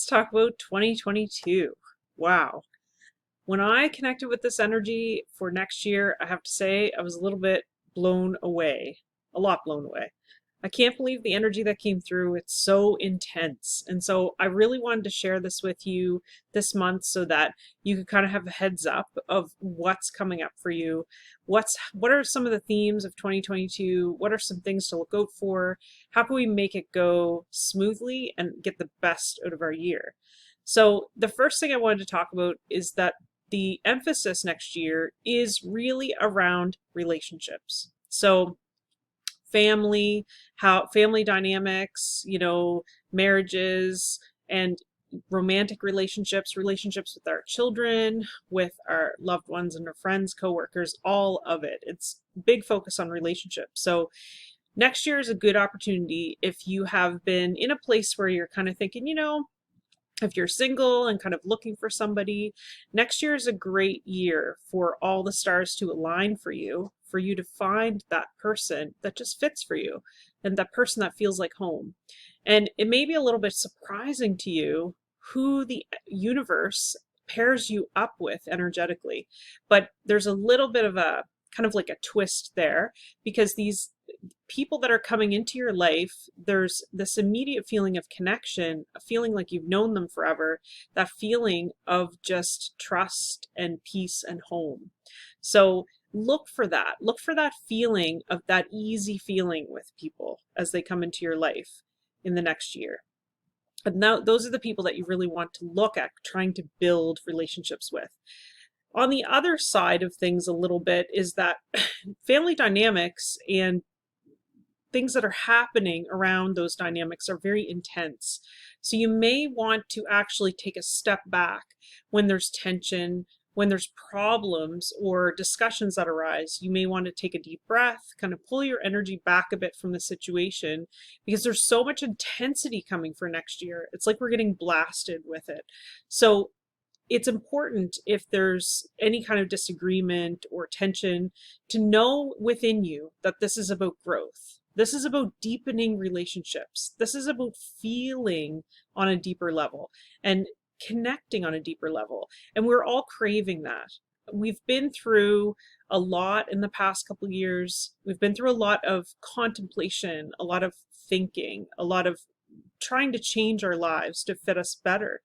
let's talk about 2022. Wow. When I connected with this energy for next year, I have to say I was a little bit blown away, a lot blown away. I can't believe the energy that came through. It's so intense. And so I really wanted to share this with you this month so that you could kind of have a heads up of what's coming up for you. What are some of the themes of 2022? What are some things to look out for? How can we make it go smoothly and get the best out of our year? So the first thing I wanted to talk about is that the emphasis next year is really around relationships. So family dynamics, marriages and romantic relationships, relationships with our children, with our loved ones and our friends, coworkers, all of it. It's big focus on relationships. So next year is a good opportunity if you have been in a place where you're kind of thinking, if you're single and kind of looking for somebody, next year is a great year for all the stars to align for you to find that person that just fits for you and that person that feels like home. And it may be a little bit surprising to you who the universe pairs you up with energetically, but there's a little bit of a kind of like a twist there, because these people that are coming into your life, there's this immediate feeling of connection, a feeling like you've known them forever, that feeling of just trust and peace and home. So look for that feeling of that easy feeling with people as they come into your life in the next year. And now those are the people that you really want to look at trying to build relationships with. On the other side of things a little bit is that family dynamics and things that are happening around those dynamics are very intense. So you may want to actually take a step back when there's tension, when there's problems or discussions that arise. You may want to take a deep breath, kind of pull your energy back a bit from the situation, because there's so much intensity coming for next year. It's like we're getting blasted with it. So it's important, if there's any kind of disagreement or tension, to know within you that this is about growth. This is about deepening relationships. This is about feeling on a deeper level and connecting on a deeper level. And we're all craving that. We've been through a lot in the past couple of years. We've been through a lot of contemplation, a lot of thinking, a lot of trying to change our lives to fit us better.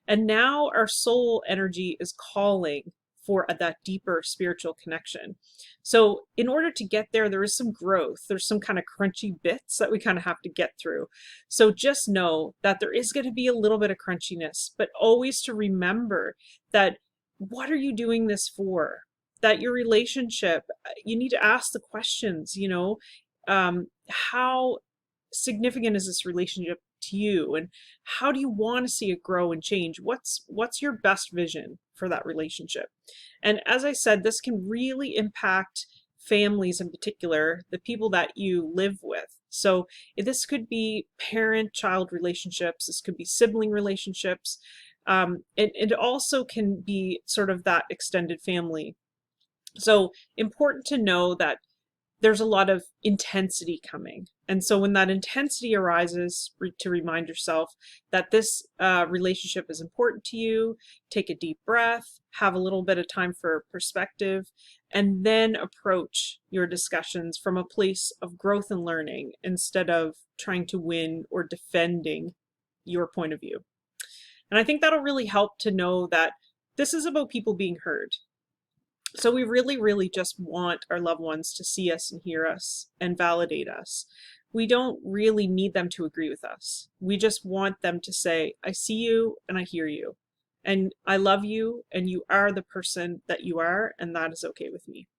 And now our soul energy is calling for that deeper spiritual connection. So in order to get there, there is some growth. There's some kind of crunchy bits that we kind of have to get through. So just know that there is going to be a little bit of crunchiness, but always to remember that what are you doing this for? That your relationship, you need to ask the questions, how significant is this relationship to you, and how do you want to see it grow and change? What's your best vision for that relationship? And as I said, this can really impact families, in particular, the people that you live with. So this could be parent-child relationships, this could be sibling relationships, and it also can be sort of that extended family. So important to know that there's a lot of intensity coming. And so when that intensity arises, to remind yourself that this relationship is important to you, take a deep breath, have a little bit of time for perspective, and then approach your discussions from a place of growth and learning instead of trying to win or defending your point of view. And I think that'll really help to know that this is about people being heard. So we really, really just want our loved ones to see us and hear us and validate us. We don't really need them to agree with us. We just want them to say, I see you and I hear you. And I love you and you are the person that you are, and that is okay with me.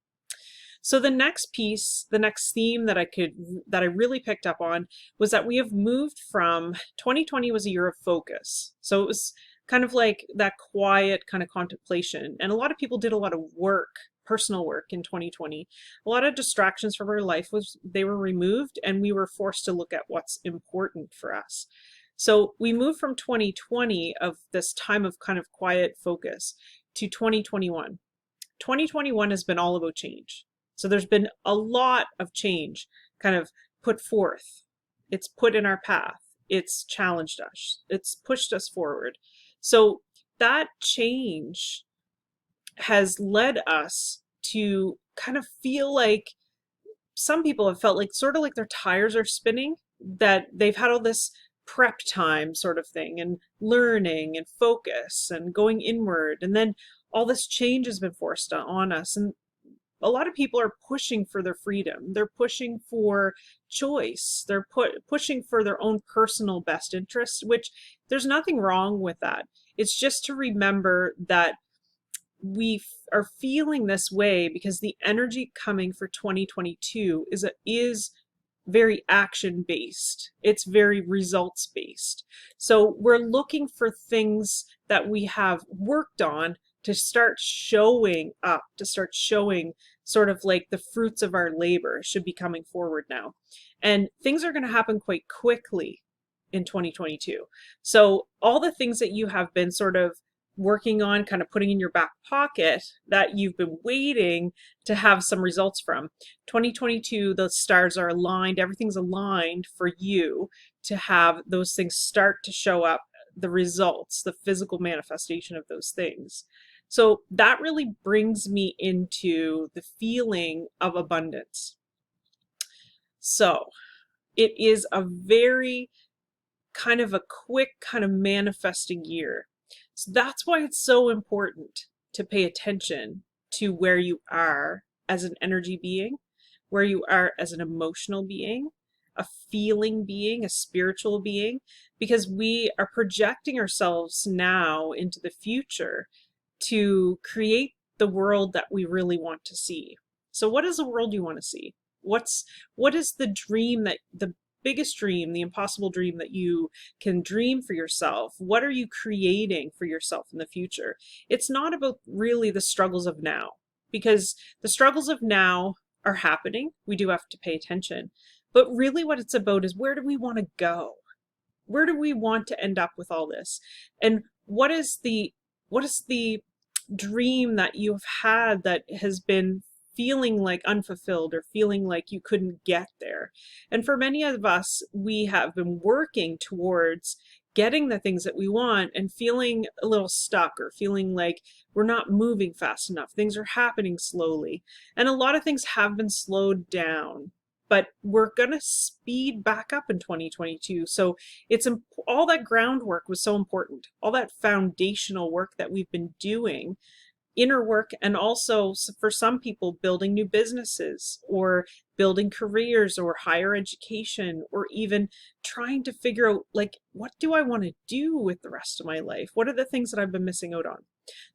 So the next piece, the next theme that I really picked up on was that we have moved from 2020 was a year of focus. So it was kind of like that quiet kind of contemplation. And a lot of people did a lot of work, personal work in 2020. A lot of distractions from our life they were removed, and we were forced to look at what's important for us. So we moved from 2020 of this time of kind of quiet focus to 2021. 2021 has been all about change. So there's been a lot of change kind of put forth. It's put in our path. it's challenged us, it's pushed us forward. So that change has led us to kind of feel like some people have felt like sort of like their tires are spinning, that they've had all this prep time sort of thing and learning and focus and going inward. And then all this change has been forced on us. And a lot of people are pushing for their freedom. They're pushing for choice. They're pushing for their own personal best interests, which there's nothing wrong with that. It's just to remember that are feeling this way because the energy coming for 2022 is very action based. It's very results based. So we're looking for things that we have worked on to start showing up, to start showing sort of like the fruits of our labor should be coming forward now. And things are going to happen quite quickly in 2022. So all the things that you have been sort of working on, kind of putting in your back pocket that you've been waiting to have some results from. 2022, the stars are aligned, everything's aligned for you to have those things start to show up, the results, the physical manifestation of those things. So that really brings me into the feeling of abundance. So it is a very kind of a quick kind of manifesting year. So that's why it's so important to pay attention to where you are as an energy being, where you are as an emotional being, a feeling being, a spiritual being, because we are projecting ourselves now into the future to create the world that we really want to see. So what is the world you want to see? What is the dream, that the biggest dream, the impossible dream that you can dream for yourself? What are you creating for yourself in the future? It's not about really the struggles of now, because the struggles of now are happening. We do have to pay attention. But really what it's about is, where do we want to go? Where do we want to end up with all this? And what is the dream that you've had that has been feeling like unfulfilled, or feeling like you couldn't get there? And for many of us, we have been working towards getting the things that we want and feeling a little stuck, or feeling like we're not moving fast enough. Things are happening slowly. And a lot of things have been slowed down, but we're going to speed back up in 2022. So it's all that groundwork was so important. All that foundational work that we've been doing, inner work, and also for some people building new businesses, or building careers, or higher education, or even trying to figure out, like, what do I want to do with the rest of my life? What are the things that I've been missing out on?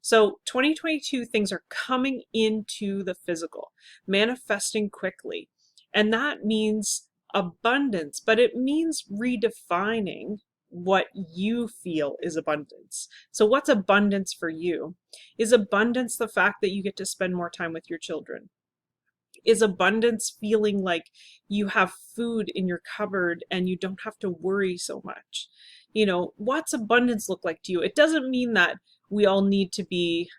So 2022, things are coming into the physical, manifesting quickly. And that means abundance, but it means redefining what you feel is abundance. So what's abundance for you? Is abundance the fact that you get to spend more time with your children? Is abundance feeling like you have food in your cupboard and you don't have to worry so much? You know, what's abundance look like to you? It doesn't mean that we all need to be,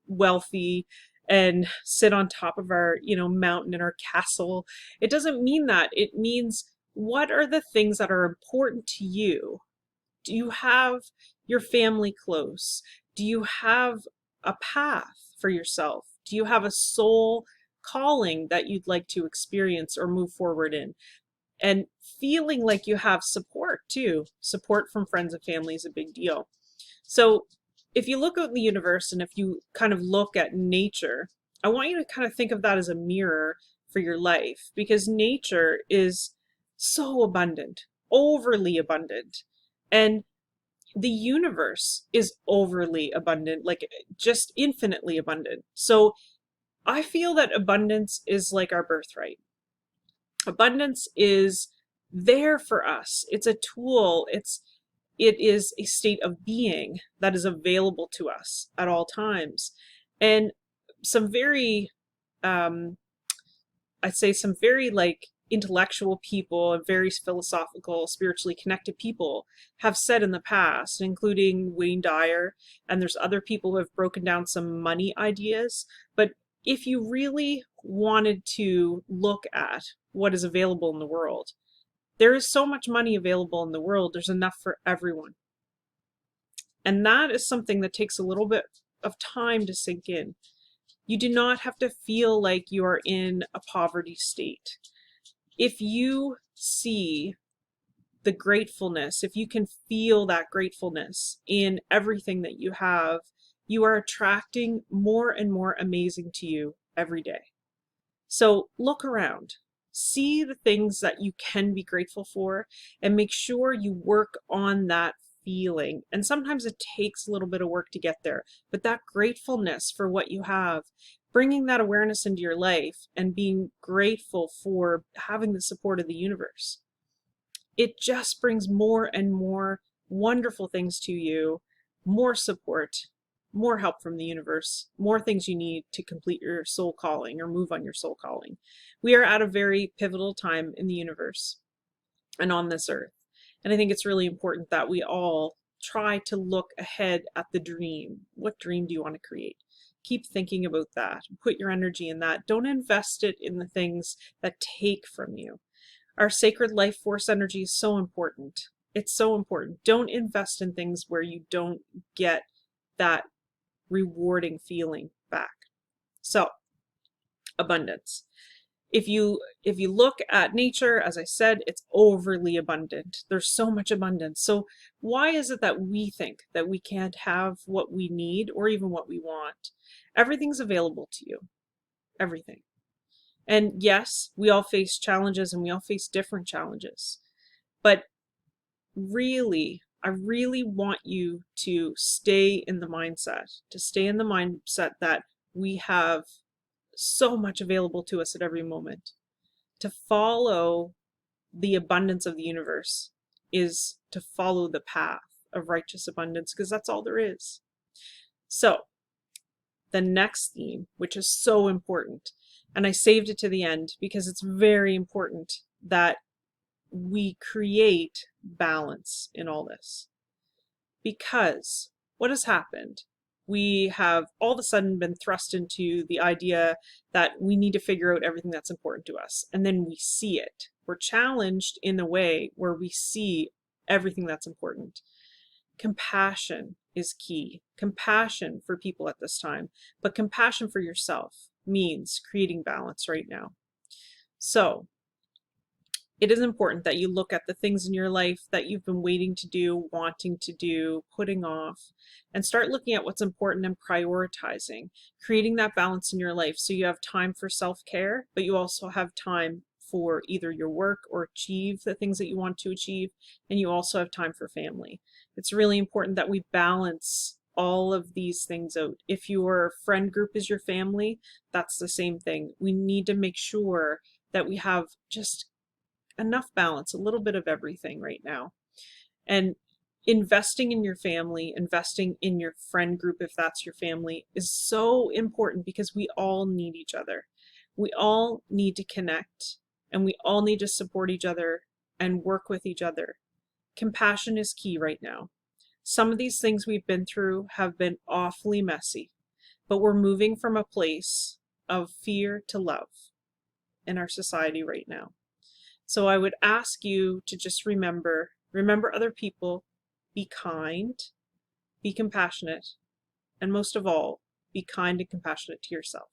wealthy and sit on top of our, mountain in our castle. It doesn't mean that. It means, what are the things that are important to you? Do you have your family close? Do you have a path for yourself? Do you have a soul calling that you'd like to experience or move forward in? And feeling like you have support too. Support from friends and family is a big deal. So if you look out in the universe, and if you kind of look at nature, I want you to kind of think of that as a mirror for your life, because nature is so abundant, overly abundant. And the universe is overly abundant, like just infinitely abundant. So I feel that abundance is like our birthright. Abundance is there for us. It's a tool. It is a state of being that is available to us at all times. And some very, I'd say some very like intellectual people and very philosophical, spiritually connected people have said in the past, including Wayne Dyer, and there's other people who have broken down some money ideas. But if you really wanted to look at what is available in the world, There is so much money available in the world. There's enough for everyone. And that is something that takes a little bit of time to sink in. You do not have to feel like you are in a poverty state. If you see the gratefulness, if you can feel that gratefulness in everything that you have, you are attracting more and more amazing to you every day. So look around, see the things that you can be grateful for, and make sure you work on that feeling. And sometimes it takes a little bit of work to get there, but that gratefulness for what you have, bringing that awareness into your life and being grateful for having the support of the universe, it just brings more and more wonderful things to you, more support, more help from the universe, more things you need to complete your soul calling or move on your soul calling. We are at a very pivotal time in the universe and on this earth. And I think it's really important that we all try to look ahead at the dream. What dream do you want to create? Keep thinking about that. Put your energy in that. Don't invest it in the things that take from you. Our sacred life force energy is so important. It's so important. Don't invest in things where you don't get that rewarding feeling back. So, abundance. If you look at nature, as I said, it's overly abundant. There's so much abundance. So why is it that we think that we can't have what we need or even what we want? Everything's available to you. Everything. And yes, we all face challenges and we all face different challenges. But really, I really want you to stay in the mindset, that we have so much available to us at every moment. To follow the abundance of the universe is to follow the path of righteous abundance, because that's all there is. So, the next theme, which is so important, and I saved it to the end because it's very important that we create balance in all this. Because what has happened? We have all of a sudden been thrust into the idea that we need to figure out everything that's important to us. And then we see it. We're challenged in a way where we see everything that's important. Compassion is key. Compassion for people at this time. But compassion for yourself means creating balance right now. So, it is important that you look at the things in your life that you've been waiting to do, wanting to do, putting off, and start looking at what's important and prioritizing, creating that balance in your life so you have time for self-care, but you also have time for either your work or achieve the things that you want to achieve, and you also have time for family. It's really important that we balance all of these things out. If your friend group is your family, that's the same thing. We need to make sure that we have just enough balance, a little bit of everything right now. And investing in your family, investing in your friend group, if that's your family, is so important because we all need each other. We all need to connect and we all need to support each other and work with each other. Compassion is key right now. Some of these things we've been through have been awfully messy, but we're moving from a place of fear to love in our society right now. So I would ask you to just remember other people, be kind, be compassionate, and most of all, be kind and compassionate to yourself.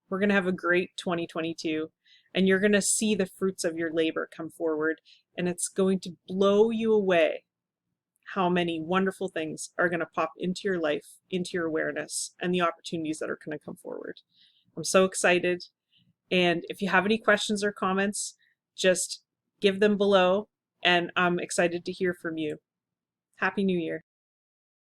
We're going to have a great 2022, and you're going to see the fruits of your labor come forward, and it's going to blow you away how many wonderful things are going to pop into your life, into your awareness, and the opportunities that are going to come forward. I'm so excited. And if you have any questions or comments, just give them below, and I'm excited to hear from you. Happy New Year.